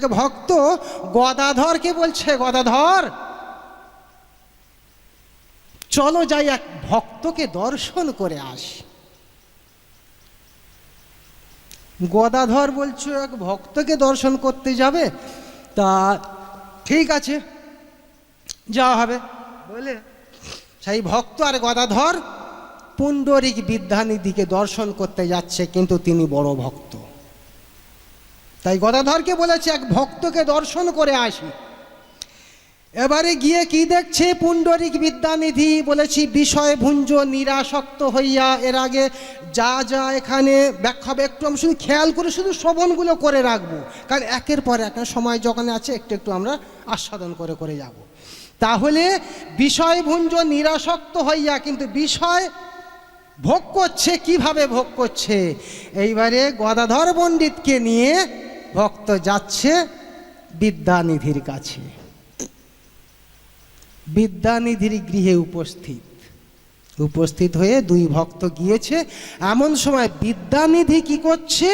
এক ভক্ত গদাধরকে বলছে, গদাধর চলো যাই এক ভক্তকে দর্শন করে আসি। গদাধর বলছো এক ভক্তকে দর্শন করতে যাবে? তা ঠিক আছে, যাওয়া হবে বলে সেই ভক্ত আর গদাধর পুণ্ডরিক বিদ্যানিধিকে দর্শন করতে যাচ্ছে, কিন্তু তিনি বড় ভক্ত। তাই গদাধরকে বলেছে এক ভক্তকে দর্শন করে আসি। এবারে গিয়ে কি দেখছে পুণ্ডরিক বিদ্যানিধি, বলেছি বিষয় ভুঞ্জ নিরাসক্ত হইয়া। এর আগে যা যা এখানে ব্যাখ্যা হবে একটু আমি শুধু খেয়াল করে শুধু শ্রবণগুলো করে রাখবো, কারণ একের পর এক সময় যখন আছে একটু একটু আমরা আস্বাদন করে করে যাব। তাহলে বিষয় ভুঞ্জ নিরাসক্ত হইয়া, কিন্তু বিষয় ভোগ করছে, কিভাবে ভোগ করছে? এইবারে গদাধর পণ্ডিতকে নিয়ে ভক্ত যাচ্ছে বিদ্যানিধির কাছে। বিদ্যানিধির গৃহে উপস্থিত হয়ে দুই ভক্ত গিয়েছে। এমন সময় বিদ্যানিধি কি করছে,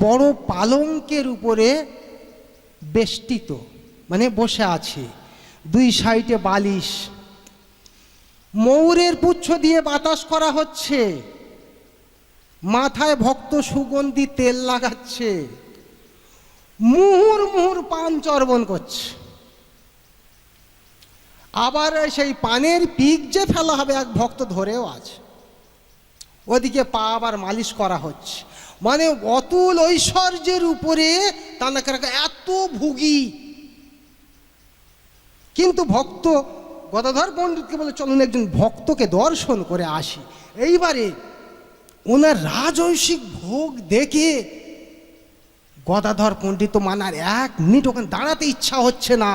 বড় পালঙ্কের উপরে বেষ্টিত, মানে বসে আছে, দুই সাইডে বালিশ, ময়ূরের পুচ্ছ দিয়ে বাতাস করা হচ্ছে, মাথায় ভক্ত সুগন্ধি তেল লাগাচ্ছে, মুহুর মুহুর পান চর্বণ করছে। আবার সেই পানের পিক যে ফেলা হবে এক ভক্ত ধরেও আছে, ওদিকে পা আবার মালিশ করা হচ্ছে। মানে অতুল ঐশ্বর্যের উপরে তানাকে এত ভুগি। কিন্তু ভক্ত গদাধর পণ্ডিতকে বলে চলুন একজন ভক্তকে দর্শন করে আসি। এইবারে ওনার রাজৈষিক ভোগ দেখে গদাধর পণ্ডিত মানার এক মিনিট ওখানে দাঁড়াতে ইচ্ছা হচ্ছে না।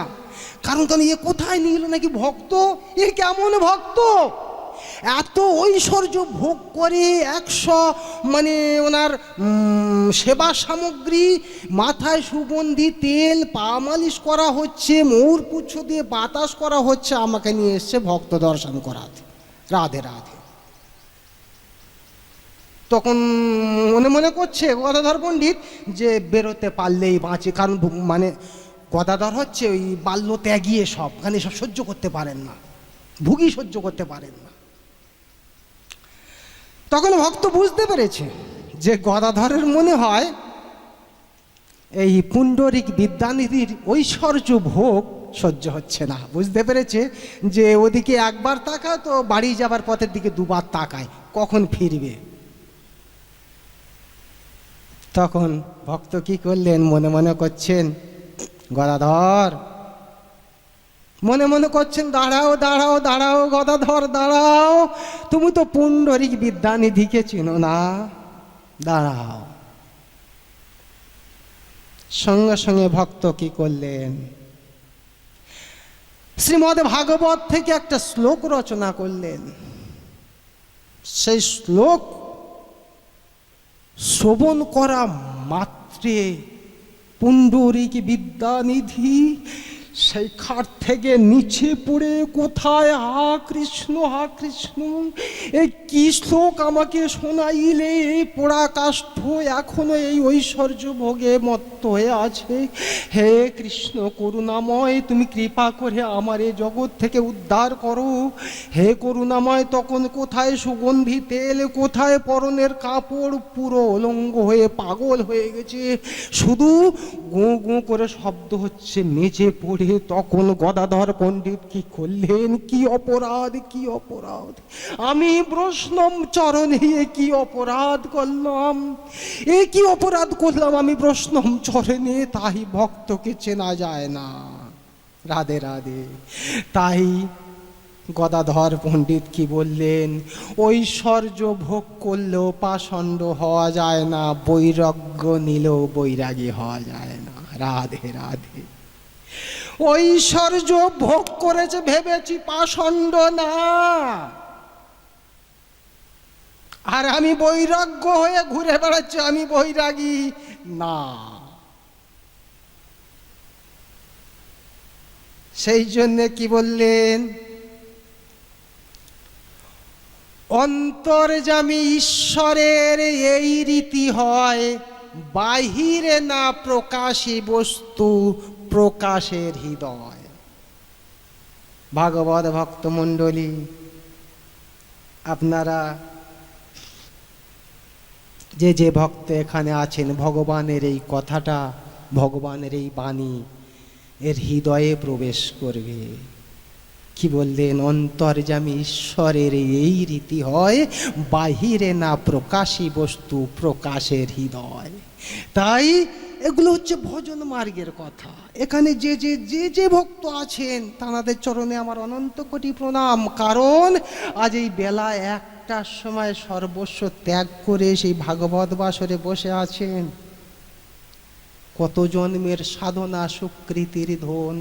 কারণ এ কোথায় নিল নাকি ভক্ত, এ কেমন ভক্ত, এত ঐশ্বর্য ভোগ করে 100 মানে ওনার সেবা সামগ্রী, মাথায় সুগন্ধি তেল, পা মালিশ করা হচ্ছে, ময়ূর পুচ্ছ দিয়ে বাতাস করা হচ্ছে, আমাকে নিয়ে এসছে ভক্ত দর্শন করাতে। রাধে রাধে। তখন মনে মনে করছে গদাধর পণ্ডিত যে বেরোতে পারলেই বাঁচে, কারণ মানে গদাধর হচ্ছে ওই বাল্য ত্যাগিয়ে সব, কারণ এসব সহ্য করতে পারেন না, ভুগি সহ্য করতে পারেন না। তখন ভক্ত বুঝতে পেরেছে যে গদাধরের মনে হয় এই পুণ্ডরিক বিদ্যানিধির ঐশ্বর্য ভোগ সহ্য হচ্ছে না। বুঝতে পেরেছে যে ওদিকে একবার তাকায় তো বাড়ি যাবার পথের দিকে দুবার তাকায়, কখন ফিরবে। তখন ভক্ত কি করলেন, মনে মনে করছেন গদাধর, মনে মনে করছেন দাঁড়াও দাঁড়াও দাঁড়াও গদাধর দাঁড়াও, তুমি তো পুণ্ডরিক বিদ্যানিধিকে চিনো না, দাঁড়াও। সঙ্গে সঙ্গে ভক্ত কি করলেন, শ্রীমদ্ ভাগবত থেকে একটা শ্লোক রচনা করলেন। সেই শ্লোক শ্রবণ করা মাত্রে পুণ্ডরিক বিদ্যানিধি সেই খাট থেকে নিচে পড়ে কোথায় হা কৃষ্ণ হা কৃষ্ণ, এই কি শ্লোক আমাকে শোনাইলে, এই পোড়া কাষ্ঠ এখনো এই ঐশ্বর্য ভোগে মত্ত হয়ে আছে। হে কৃষ্ণ করুণাময়, তুমি কৃপা করে আমার এই জগৎ থেকে উদ্ধার করো। হে করুণাময়, তখন কোথায় সুগন্ধি তেল, কোথায় পরনের কাপড়, পুরো অলঙ্গ হয়ে পাগল হয়ে গেছে, শুধু গো গো করে শব্দ হচ্ছে মেঝে পড়ে। তখন গদাধর পণ্ডিত কি করলেন, কি অপরাধ, কি অপরাধ, আমি বৈষ্ণব চরণে কি অপরাধ করলাম, এ কি অপরাধ করলাম আমি বৈষ্ণব চরণে, তাই ভক্তকে চেনা যায় না। রাধে রাধে। তাই গদাধর পণ্ডিত কি বললেন, ঐশ্বর্য ভোগ করলেও পাষণ্ড হওয়া যায় না, বৈরাগ্য নিলেও বৈরাগী হওয়া যায় না। রাধে রাধে। ঐশ্বর্য ভোগ করেছে ভেবেছি পাষণ্ড না, আর আমি বৈরাগ্য হয়ে ঘুরে বেড়াচ্ছি, আমি বৈরাগী না। সেই জন্য কি বললেন, অন্তর্যামী ঈশ্বরের এই রীতি হয়, বাহিরে না প্রকাশী বস্তু, প্রকাশের হৃদয়। ভাগবত ভক্তমণ্ডলী, আপনারা যে যে ভক্ত এখানে আছেন, ভগবানের এই কথাটা, ভগবানের এই বাণী এর হৃদয়ে প্রবেশ করবে। কি বললেন? অন্তর্যামী ঈশ্বরের এই রীতি হয়, বাহিরে না প্রকাশী বস্তু, প্রকাশের হৃদয়। তাই এগুলো হচ্ছে ভজন মার্গের কথা। এখানে যে যে যে যে ভক্ত আছেন তাঁদের চরণে আমার অনন্ত কোটি প্রণাম। কারণ আজ এই বেলা 1টার সময় সর্বস্ব ত্যাগ করে সেই ভাগবত বাসরে বসে আছেন। কত জন্মের সাধনা সুকৃতির ধন,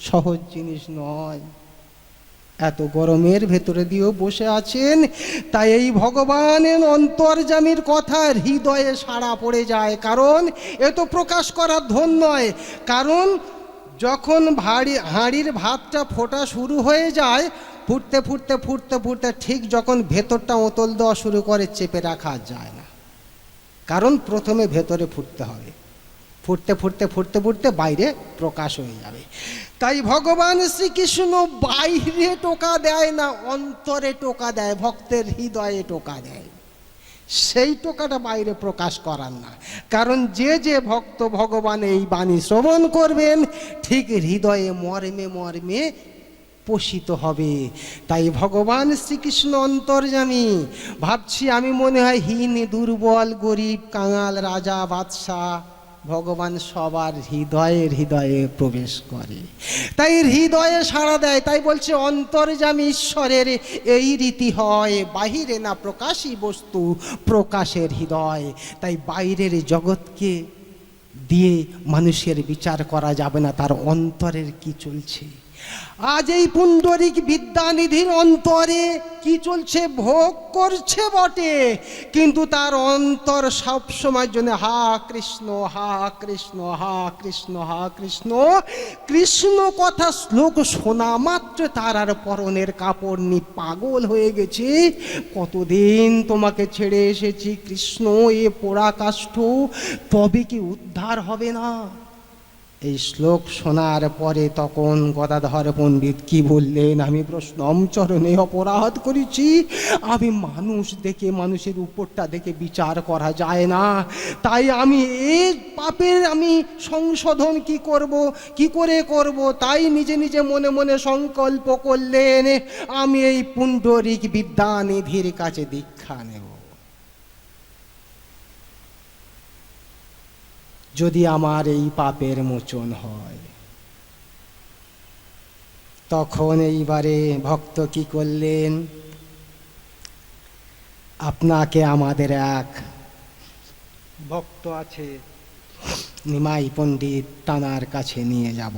সহজ জিনিস নয়। এত গরমের ভেতরে দিয়েও বসে আছেন। তাই এই ভগবানের অন্তর্যামীর কথা হৃদয়ে সাড়া পড়ে যায়। কারণ এ তো প্রকাশ করার ধন নয়। কারণ যখন হাঁড়ির ভাতটা ফোটা শুরু হয়ে যায়, ফুটতে ফুটতে ফুটতে ফুটতে ঠিক যখন ভেতরটা ওতল দেওয়া শুরু করে, চেপে রাখা যায় না। কারণ প্রথমে ভেতরে ফুটতে হবে, ফুটতে ফুটতে ফুটতে ফুটতে বাইরে প্রকাশ হয়ে যাবে। তাই ভগবান শ্রীকৃষ্ণ বাইরে টোকা দেয় না, অন্তরে টোকা দেয়, ভক্তের হৃদয়ে টোকা দেয়। সেই টোকাটা বাইরে প্রকাশ করার না। কারণ যে যে ভক্ত ভগবান এই বাণী শ্রবণ করবেন, ঠিক হৃদয়ে মর্মে মর্মে পোষিত হবে। তাই ভগবান শ্রীকৃষ্ণ অন্তর্যামী। ভাবছি আমি, মনে হয় হীন, দুর্বল, গরিব, কাঙাল, রাজা, বাদশাহ, ভগবান সবার হৃদয়ে হৃদয়ে প্রবেশ করে। তাই হৃদয়ে সাড়া দেয়। তাই বলছে অন্তর্যামী ঈশ্বরের এই রীতি হয়, বাহিরে না প্রকাশী বস্তু, প্রকাশের হৃদয়। তাই বাইরের জগৎকে দিয়ে মানুষের বিচার করা যাবে না, তার অন্তরের কি চলছে। আজ এই পুণ্ডরিক বিদ্যানিধির অন্তরে কি চলছে? ভোগ করছে বটে, কিন্তু তার অন্তর সব সময়ের জন্য হা কৃষ্ণ, হা কৃষ্ণ, হা কৃষ্ণ, হা কৃষ্ণ। কৃষ্ণ কথা শ্লোক শোনা মাত্র তার আর পরনের কাপড় নিয়ে পাগল হয়ে গেছে। কতদিন তোমাকে ছেড়ে এসেছি কৃষ্ণ, এ পোড়া কাষ্ঠ, তবে কি উদ্ধার হবে না? এই শ্লোক শোনার পরে তখন গদাধর পণ্ডিত কি বললেন? আমি প্রশ্নম চরণে অপরাধ করেছি। আমি মানুষ দেখে, মানুষের উপরটা দেখে বিচার করা যায় না। তাই আমি এই পাপের আমি সংশোধন কি করব, কি করে করব? তাই নিজে নিজে মনে মনে সংকল্প করলেন, আমি এই পুণ্ডরিক বিদ্যানিধির কাছে দীক্ষা নেব। যদি আমার এই পাপের মোচন হয়। তখন এইবারে ভক্ত কি করলেন? আপনাকে আমাদের এক ভক্ত আছে নিমাই পণ্ডিত, তানার কাছে নিয়ে যাব।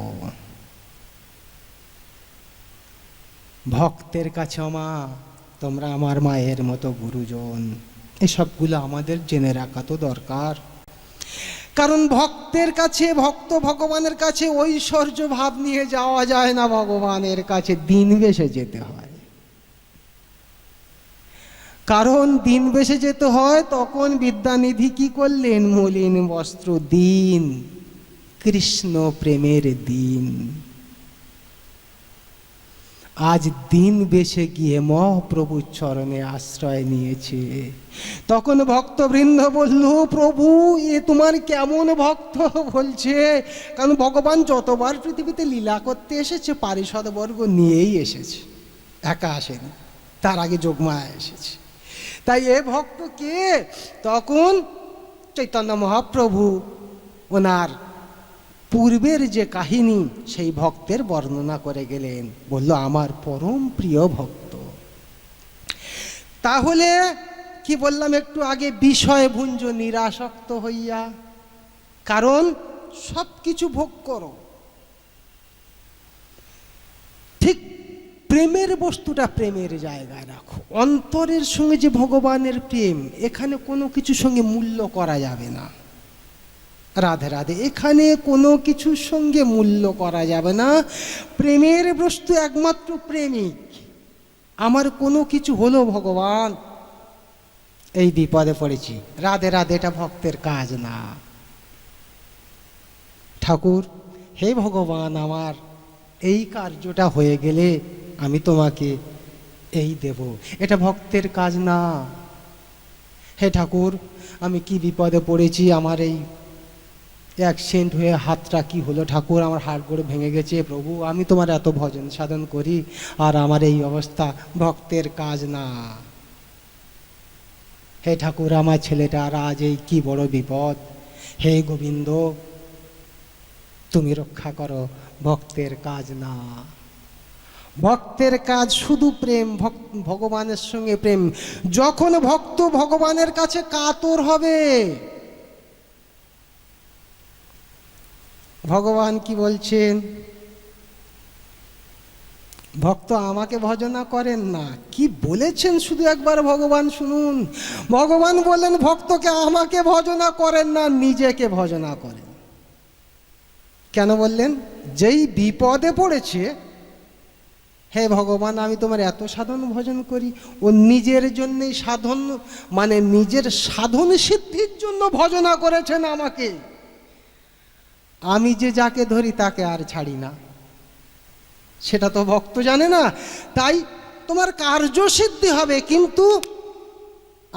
ভক্তের কাছে মা, তোমরা আমার মায়ের মতো গুরুজন, এসবগুলো আমাদের জেনে রাখা তো দরকার। কারণ ভক্তের কাছে, ভক্ত ভগবানের কাছে ঐশ্বর্য ভাব নিয়ে যাওয়া যায় না। ভগবানের কাছে দিন বেশে যেতে হয়। কারণ দিন বেশে যেতে হয়। তখন বিদ্যানিধি কি করলেন? মলিন বস্ত্র দিন, কৃষ্ণ প্রেমের দিন। আজ দিন বেশে গিয়ে মহাপ্রভুর চরণে আশ্রয় নিয়েছে। তখন ভক্তবৃন্দ বলল, প্রভু এ তোমার কেমন ভক্ত? বলছে কারণ ভগবান যতবার পৃথিবীতে লীলা করতে এসেছে পারিষদ বর্গ নিয়েই এসেছে, একা আসেনি। তার আগে যোগমায়া এসেছে। তাই এ ভক্ত কে? তখন চৈতন্য মহাপ্রভু ওনার পূর্বের যে কাহিনী সেই ভক্তের বর্ণনা করে গেলেন। বলল আমার পরম প্রিয় ভক্ত। তাহলে কি বললাম একটু আগে? বিষয় ভুঞ্জ নিরাসক্ত হইয়া। কারণ সব কিছু ভোগ করো, ঠিক প্রেমের বস্তুটা প্রেমের জায়গায় রাখো। অন্তরের সঙ্গে যে ভগবানের প্রেম, এখানে কোনো কিছুর সঙ্গে মূল্য করা যাবে না। রাধে রাধে। এখানে কোনো কিছুর সঙ্গে মূল্য করা যাবে না। প্রেমের বস্তু একমাত্র প্রেমিক। আমার কোনো কিছু হলো ভগবান, এই বিপদে পড়েছি, রাধে রাধে, এটা ভক্তের কাজ না। ঠাকুর, হে ভগবান, আমার এই কার্যটা হয়ে গেলে আমি তোমাকে এই দেব, এটা ভক্তের কাজ না। হে ঠাকুর, আমি কি বিপদে পড়েছি, আমার এই অ্যাক্সিডেন্ট হয়ে হাতটা কি হলো ঠাকুর, আমার হাড় গোড় ভেঙে গেছে প্রভু, আমি তোমার এত ভজন সাধন করি আর আমার এই অবস্থা, ভক্তের কাজ না। হে ঠাকুর, আমার ছেলেটার আজ এই কি বড় বিপদ, হে গোবিন্দ তুমি রক্ষা করো, ভক্তের কাজ না। ভক্তের কাজ শুধু প্রেম, ভগবানের সঙ্গে প্রেম। যখন ভক্ত ভগবানের কাছে কাতর হবে, ভগবান কি বলছেন, ভক্ত আমাকে ভজনা করেন না, কি বলেছেন শুধু একবার ভগবান শুনুন। ভগবান বললেন ভক্তকে আমাকে ভজনা করেন না, নিজেকে ভজনা করেন। কেন বললেন? যেই বিপদে পড়েছে, হে ভগবান আমি তোমার এত সাধন ভজন করি, ও নিজের জন্যই সাধন, মানে নিজের সাধন সিদ্ধির জন্য ভজনা করেছেন আমাকে। আমি যে যাকে ধরি তাকে আর ছাড়ি না, সেটা তো ভক্ত জানে না। তাই তোমার কার্যসিদ্ধি হবে, কিন্তু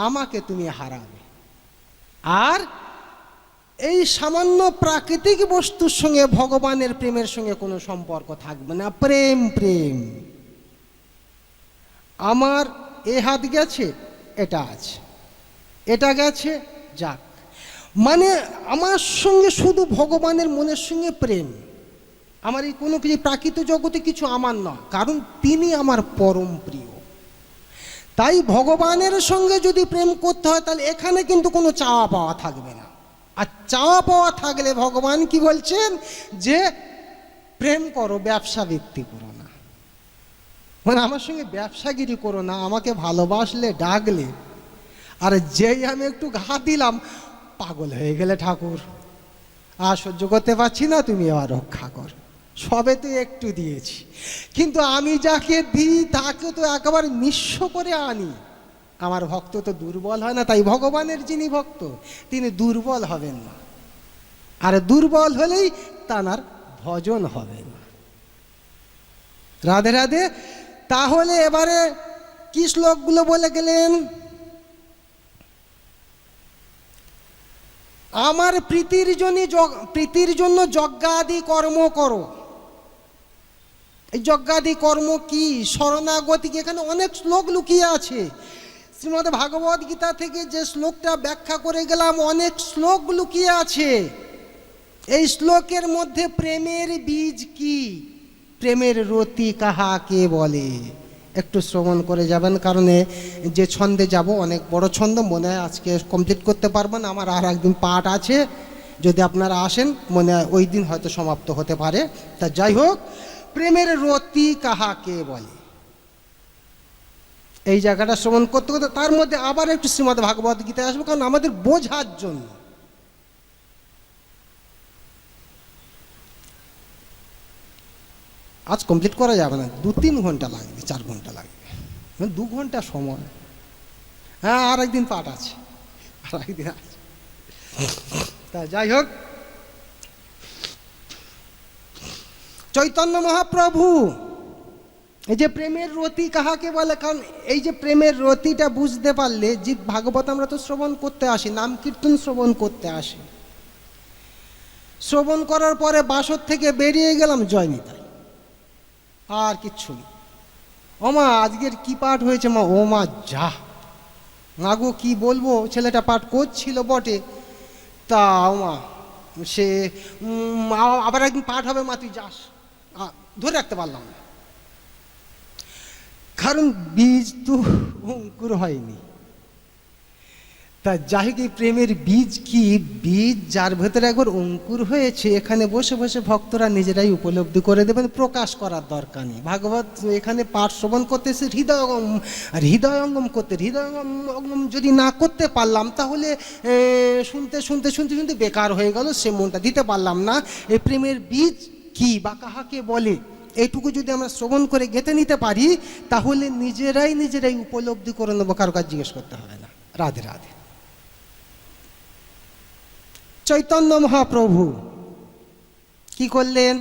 আমাকে তুমি হারাবে। আর এই সামান্য প্রাকৃতিক বস্তুর সঙ্গে ভগবানের প্রেমের সঙ্গে কোনো সম্পর্ক থাকবে না। প্রেম প্রেম, আমার এ হাত গেছে, এটা আছে, এটা গেছে, যাক, মানে আমার সঙ্গে শুধু ভগবানের মনের সঙ্গে প্রেম। আমার এই কোনো কিছু প্রাকৃত জগতে কিছু আমার নয়, কারণ তিনি আমার পরম প্রিয়। তাই ভগবানের সঙ্গে যদি প্রেম করতে হয়, তাহলে এখানে কিন্তু কোনো চাওয়া পাওয়া থাকবে না। আর চাওয়া পাওয়া থাকলে ভগবান কি বলছেন, যে প্রেম করো, ব্যবসা বৃত্তি করো না, মানে আমার সঙ্গে ব্যবসাগিরি করো না। আমাকে ভালোবাসলে, ডাকলে, আর যেই আমি একটু ঘা দিলাম, পাগল হয়ে গেলে ঠাকুর আর সহ্য করতে পারছি না, তুমি আবার রক্ষা কর। সবে তো একটু দিয়েছি, কিন্তু আমি যাকে দিই তাকে তো একেবারে নিঃস্ব করে আনি। আমার ভক্ত তো দুর্বল হয় না, তাই ভগবানের যিনি ভক্ত তিনি দুর্বল হবেন না, আর দুর্বল হলেই তার ভজন হবে না। রাধে রাধে। তাহলে এবারে কি শ্লোকগুলো বলে গেলেন, আমার প্রীতির জন্য যজ্ঞাদি কর্ম করো। এই যজ্ঞাদি কর্ম কি? শরণাগতি। এখানে অনেক শ্লোক লুকিয়ে আছে। শ্রীমদ্ ভাগবত গীতা থেকে যে শ্লোকটা ব্যাখ্যা করে গেলাম, অনেক শ্লোক লুকিয়ে আছে। এই শ্লোকের মধ্যে প্রেমের বীজ কি, প্রেমের রতি কাহাকে বলে, একটু শ্রবণ করে যাবেন। কারণ যে ছন্দে যাব, অনেক বড় ছন্দ, মনে হয় আজকে কমপ্লিট করতে পারবেন। আমার আর একদিন পাঠ আছে, যদি আপনারা আসেন মনে হয় ওই দিন হয়তো সমাপ্ত হতে পারে। তা যাই হোক, প্রেমের রতি কাহাকে বলে, এই জায়গাটা শ্রবণ করতে করতে তার মধ্যে আবার একটু শ্রীমদ্ ভাগবত গীতায় আসবো, কারণ আমাদের বোঝার জন্য। আজ কমপ্লিট করা যাবে না, 2-3 ঘন্টা লাগবে, 4 ঘন্টা লাগবে, 2 ঘন্টা সময়। হ্যাঁ, আর একদিন পাঠ আছে, আর একদিন আছে। তা যাই হোক, চৈতন্য মহাপ্রভু এই যে প্রেমের রতি কাহাকে বলে, কারণ এই যে প্রেমের রতিটা বুঝতে পারলে, যে ভাগবত আমরা তো শ্রবণ করতে আসি, নাম কীর্তন শ্রবণ করতে আসি, শ্রবণ করার পরে বাসর থেকে বেরিয়ে গেলাম জয় নিতাই, আর কিচ্ছু নেই। ও মা আজকের কি পাঠ হয়েছে মা? ও মা যা, না গো কি বলবো, ছেলেটা পাঠ করছিল বটে, তা ও মা সে আবার একদিন পাঠ হবে মা, তুই যাস। ধরে রাখতে পারলাম না, কারণ বীজ তো অঙ্কুর হয়নি। তা যাই হোক, এই প্রেমের বীজ কি? বীজ যার ভেতরে একবার অঙ্কুর হয়েছে, এখানে বসে বসে ভক্তরা নিজেরাই উপলব্ধি করে দেবেন, প্রকাশ করার দরকার নেই। ভাগবত এখানে পাঠ শ্রবণ করতেছে হৃদয়ঙ্গম করতে, হৃদয়ঙ্গম যদি না করতে পারলাম, তাহলে শুনতে শুনতে শুনতে শুনতে বেকার হয়ে গেল, সে মনটা দিতে পারলাম না। এই প্রেমের বীজ কি বা কাহাকে বলে, এইটুকু যদি আমরা শ্রবণ করে গেঁথে নিতে পারি, তাহলে নিজেরাই উপলব্ধি করে নেবো, কারো কাছে জিজ্ঞেস করতে হবে না। রাধে রাধে। চৈতন্য মহাপ্রভু কি করলেন?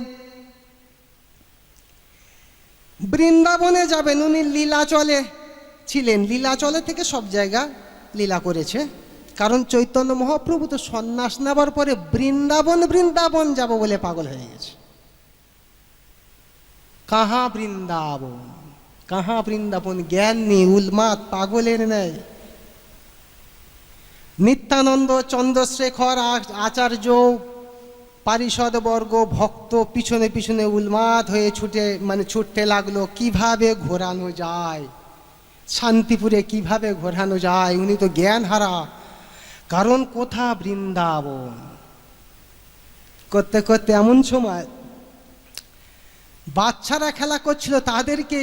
বৃন্দাবনে যাবেন, উনি লীলাচলে ছিলেন। লীলাচলে থেকে সব জায়গা লীলা করেছে, কারণ চৈতন্য মহাপ্রভু তো সন্ন্যাস নেবার পরে বৃন্দাবন বৃন্দাবন যাব বলে পাগল হয়ে গেছে। কাহা বৃন্দাবন, কাহা বৃন্দাবন, জ্ঞান নেই, উন্মাদ পাগলের নেই। নিত্যানন্দ, চন্দ্রশেখর আচার্য, পারিষদবর্গ, ভক্ত পিছনে পিছনে উন্মাদ হয়ে ছুটতে লাগলো, কিভাবে ঘোরানো যায়, শান্তিপুরে কিভাবে ঘোরানো যায়। উনি তো জ্ঞান হারা, কারণ কোথা বৃন্দাবন। করতে করতে এমন সময় বাচ্চারা খেলা করছিল, তাদেরকে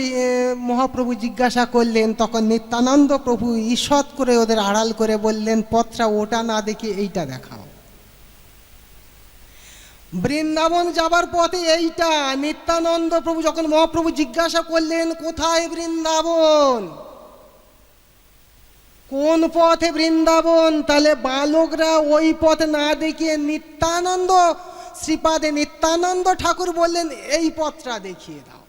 মহাপ্রভু জিজ্ঞাসা করলেন। তখন নিত্যানন্দ প্রভু ঈষৎ করে ওদের আড়াল করে বললেন, পথটা ওটা না দেখে এইটা দেখাও। বৃন্দাবন যাবার পথে এইটা। নিত্যানন্দ প্রভু যখন মহাপ্রভু জিজ্ঞাসা করলেন কোথায় বৃন্দাবন, কোন পথে বৃন্দাবন, তাহলে বালকরা ওই পথ না দেখিয়ে নিত্যানন্দ, শ্রীপাদে নিত্যানন্দ ঠাকুর বললেন এই পথটা দেখিয়ে দাও।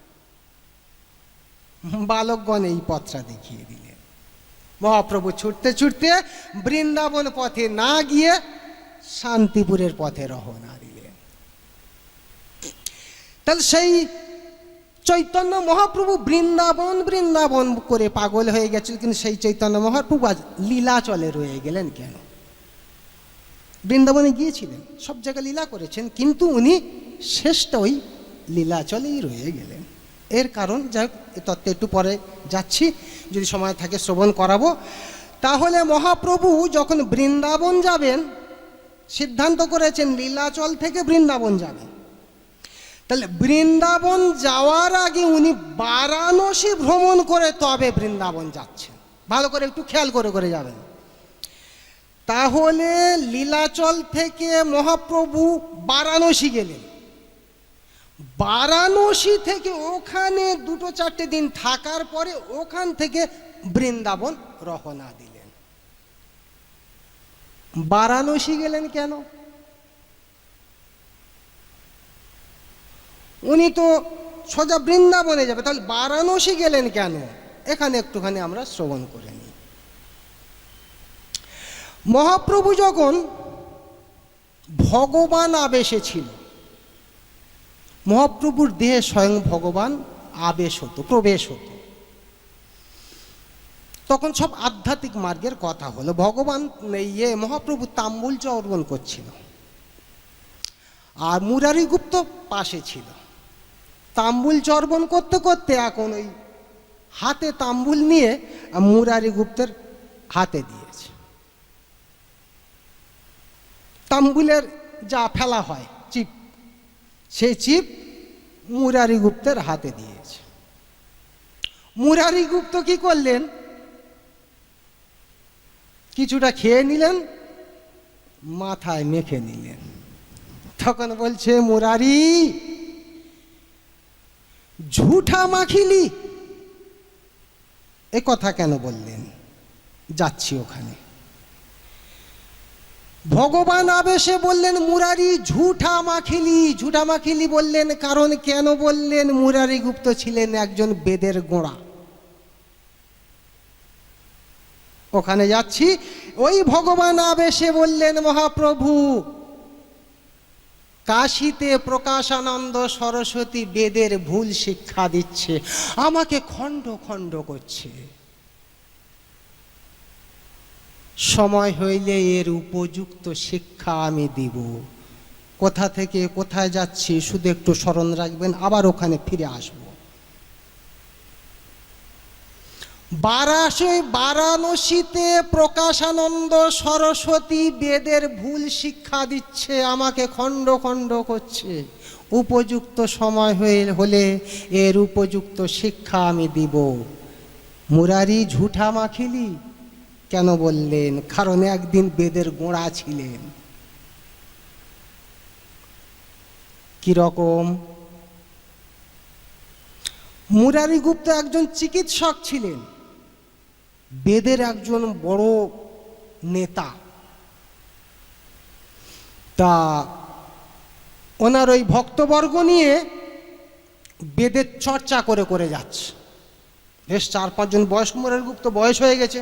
বালকগণ এই পথটা দেখিয়ে দিলেন। মহাপ্রভু ছুটতে ছুটতে বৃন্দাবন পথে না গিয়ে শান্তিপুরের পথে রওনা দিলেন। তাহলে সেই চৈতন্য মহাপ্রভু বৃন্দাবন বৃন্দাবন করে পাগল হয়ে গেছিল, কিন্তু সেই চৈতন্য মহাপ্রভু আজ লীলাচলে রয়ে গেলেন কেন? বৃন্দাবনে গিয়েছিলেন, সব জায়গায় লীলা করেছেন, কিন্তু উনি শ্রেষ্ঠ ওই লীলাচলেই রয়ে গেলেন। এর কারণ, যাই হোক, এ তত্ত্বে একটু পরে যাচ্ছি, যদি সময় থাকে শ্রবণ করাবো। তাহলে মহাপ্রভু যখন বৃন্দাবন যাবেন, সিদ্ধান্ত করেছেন লীলাচল থেকে বৃন্দাবন যাবেন। তাহলে বৃন্দাবন যাওয়ার আগে উনি বারাণসী ভ্রমণ করে তবে বৃন্দাবন যাচ্ছেন। ভালো করে একটু খেয়াল করে করে যাবেন। তাহলে লীলাচল থেকে মহাপ্রভু বারাণসী গেলেন, বারাণসী থেকে ওখানে 2-4 দিন থাকার পরে ওখান থেকে বৃন্দাবন রওনা দিলেন। বারাণসী গেলেন কেন? উনি তো সোজা বৃন্দাবনে যাবে, তাহলে বারাণসী গেলেন কেন? এখানে একটুখানি আমরা শ্রবণ করে নিই। মহাপ্রভু যখন ভগবান আবেশে ছিল, মহাপ্রভুর দেহে স্বয়ং ভগবান আবেশ হতো, প্রবেশ হতো, তখন সব আধ্যাত্মিক মার্গের কথা হলো। ভগবান মহাপ্রভু তাম্বুল চর্বণ করছিল, আর মুরারি গুপ্ত পাশে ছিল। তাম্বুল চর্বণ করতে করতে এখন ওই হাতে তাম্বুল নিয়ে মুরারি গুপ্তের হাতে দিয়েছে। তাম্বুলের যা ফেলা হয় চিপ, সেই চিপ মুরারি গুপ্তের হাতে দিয়েছে। মুরারি গুপ্ত কি করলেন? কিছুটা খেয়ে নিলেন, মাথায় মেখে নিলেন। তখন বলছে, মুরারি ঝুঠা মাখিলি। এ কথা কেন বললেন? যাচ্ছি ওখানে। ভগবান আবেশে বললেন, মুরারি ঝুঠা মাখিলি। ঝুঠা মাখিলি বললেন কারণ কেন বললেন? মুরারি গুপ্ত ছিলেন একজন বেদের গোঁড়া। ওখানে যাচ্ছি, ওই ভগবান আবেশে বললেন, মহাপ্রভু কাশীতে প্রকাশানন্দ সরস্বতী বেদের ভুল শিক্ষা দিচ্ছে, আমাকে খণ্ড খণ্ড করছে। সময় হইলে এর উপযুক্ত শিক্ষা আমি দিব। কোথা থেকে কোথায় যাচ্ছি শুধু একটু স্মরণ রাখবেন, আবার ওখানে ফিরে আসব। বারাণসীতে প্রকাশানন্দ সরস্বতী বেদের ভুল শিক্ষা দিচ্ছে, আমাকে খণ্ড খণ্ড করছে। উপযুক্ত সময় হলে এর উপযুক্ত শিক্ষা আমি দিব। মুরারি ঝুঠা মাখিলি কেন বললেন? কারণ একদিন বেদের গোঁড়া ছিলেন। কিরকম? মুরারি গুপ্ত একজন চিকিৎসক ছিলেন, বেদের একজন বড় নেতা। তা ওনার ওই ভক্তবর্গ নিয়ে বেদের চর্চা করে করে যাচ্ছে। বেশ 4-5 জন বয়স্ক, মুরারিগুপ্ত বয়স হয়ে গেছে,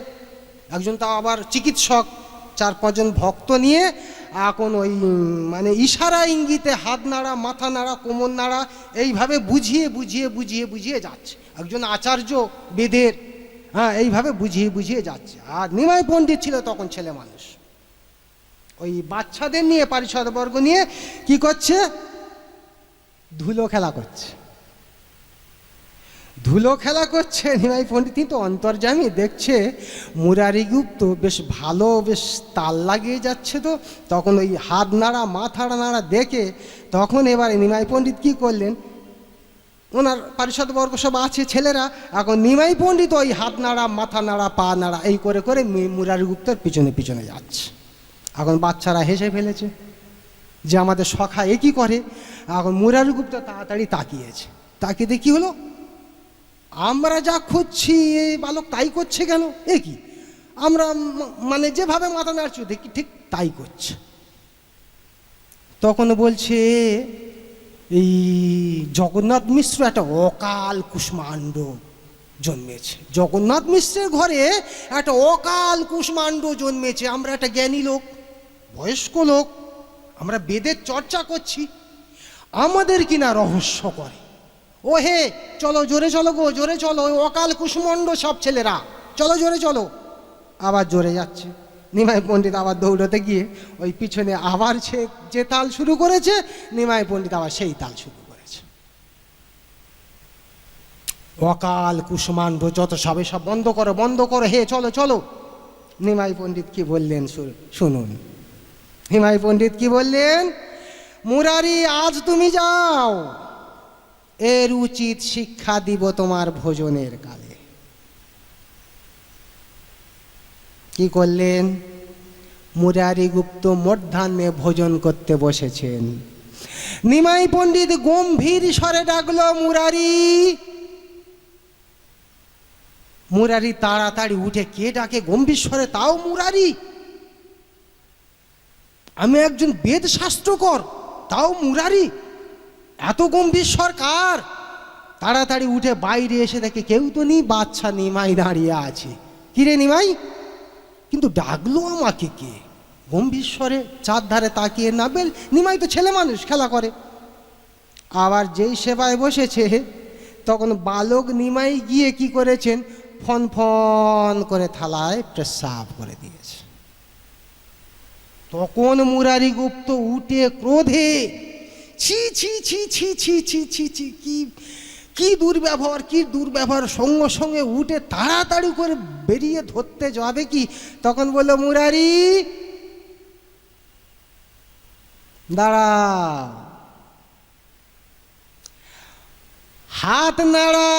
একজন তাও আবার চিকিৎসক, 4-5 জন ভক্ত নিয়ে এখন ওই মানে ইশারা ইঙ্গিতে হাত নাড়া, মাথা নাড়া, কোমর নাড়া, এইভাবে বুঝিয়ে বুঝিয়ে বুঝিয়ে বুঝিয়ে যাচ্ছে। একজন আচার্য বেদের, হ্যাঁ, এইভাবে বুঝিয়ে বুঝিয়ে যাচ্ছে। আর নিমাই পণ্ডিত ছিল তখন ছেলে মানুষ, ওই বাচ্চাদের নিয়ে, পারিষদবর্গ নিয়ে কি করছে, ধুলো খেলা করছে। ধুলো খেলা করছে নিমাই পণ্ডিত কিন্তু অন্তর্যামী, দেখছে মুরারিগুপ্ত বেশ ভালো, বেশ তাল লাগিয়ে যাচ্ছে। তো তখন ওই হাত নাড়া, মাথা নাড়া দেখে তখন এবারে নিমাই পণ্ডিত কী করলেন, ওনার পারিষদবর্গ সব আছে ছেলেরা, এখন নিমাই পণ্ডিত ওই হাত নাড়া, মাথা নাড়া, পা নাড়া এই করে করে মুরারিগুপ্তের পিছনে পিছনে যাচ্ছে। এখন বাচ্চারা হেসে ফেলেছে যে আমাদের সখা এ কী করে। এখন মুরারিগুপ্ত তাড়াতাড়ি তাকিয়েছে, তাকিয়ে কী হলো, আমরা যা খুঁজছি এই বালক তাই করছে কেন, এ কি, আমরা মানে যেভাবে মাথা নাড়ছি দেখি ঠিক তাই করছে। তখন বলছে এই জগন্নাথ মিশ্র একটা অকাল কুষ্মাণ্ড জন্মেছে, জগন্নাথ মিশ্রের ঘরে একটা অকাল কুষ্মাণ্ড জন্মেছে। আমরা একটা জ্ঞানী লোক, বয়স্ক লোক, আমরা বেদের চর্চা করছি, আমাদের কিনা রহস্য করে। ও হে, চলো জোরে চলো গো, জোরে চলো, ওই অকাল কুষ্মাণ্ড সব ছেলেরা, চলো জোরে চলো। আবার জোরে যাচ্ছে। নিমাই পণ্ডিত আবার দৌড়তে গিয়ে ওই পিছনে আবার সে যে তাল শুরু করেছে, নিমাই পণ্ডিত আবার সেই তাল শুরু করেছে। অকাল কুষ্মাণ্ড যত সবে সব বন্ধ করো, বন্ধ করো, হে চলো চলো। নিমাই পণ্ডিত কি বললেন শুনুন। নিমাই পণ্ডিত কি বললেন, মুরারি আজ তুমি যাও, এর উচিত শিক্ষা দিব তোমার ভোজনের কালে। কি করলেন, মুরারিগুপ্ত মধ্যাহ্নে ভোজন করতে বসেছেন। নিমাই পণ্ডিত গম্ভীর স্বরে ডাকলো, মুরারি। মুরারি তাড়াতাড়ি উঠে, কে ডাকে গম্ভীর স্বরে, তাও মুরারি, আমি একজন বেদ শাস্ত্রকর, তাও মুরারি, এত গম্ভীর স্বর কার? তাড়াতাড়ি উঠে বাইরে এসে দেখে কেউ তো নেই, বাচ্চা নিমাই দাঁড়িয়ে আছে। কিরে নিমাই, কিন্তু ডাকলো আমাকে কে? গম্ভীর স্বরে চারধারে তাকিয়ে না, বেল নিমাই তো ছেলে মানুষ, খেলা করে। আবার যেই সেবায় বসেছে তখন বালক নিমাই গিয়ে কি করেছেন, ফন ফন করে থালায় প্রস্রাব করে দিয়েছে। তখন মুরারিগুপ্ত উঠে ক্রোধে, ছি ছি ছি ছি ছি ছি ছি ছি, কি কি দুর্ব্যবহার, কি দুর্ব্যবহার। সঙ্গে সঙ্গে উঠে তাড়াতাড়ি করে বেরিয়ে ধরতে যাবে কি, তখন বলল, মুরারি দাঁড়া। হাত নাড়া,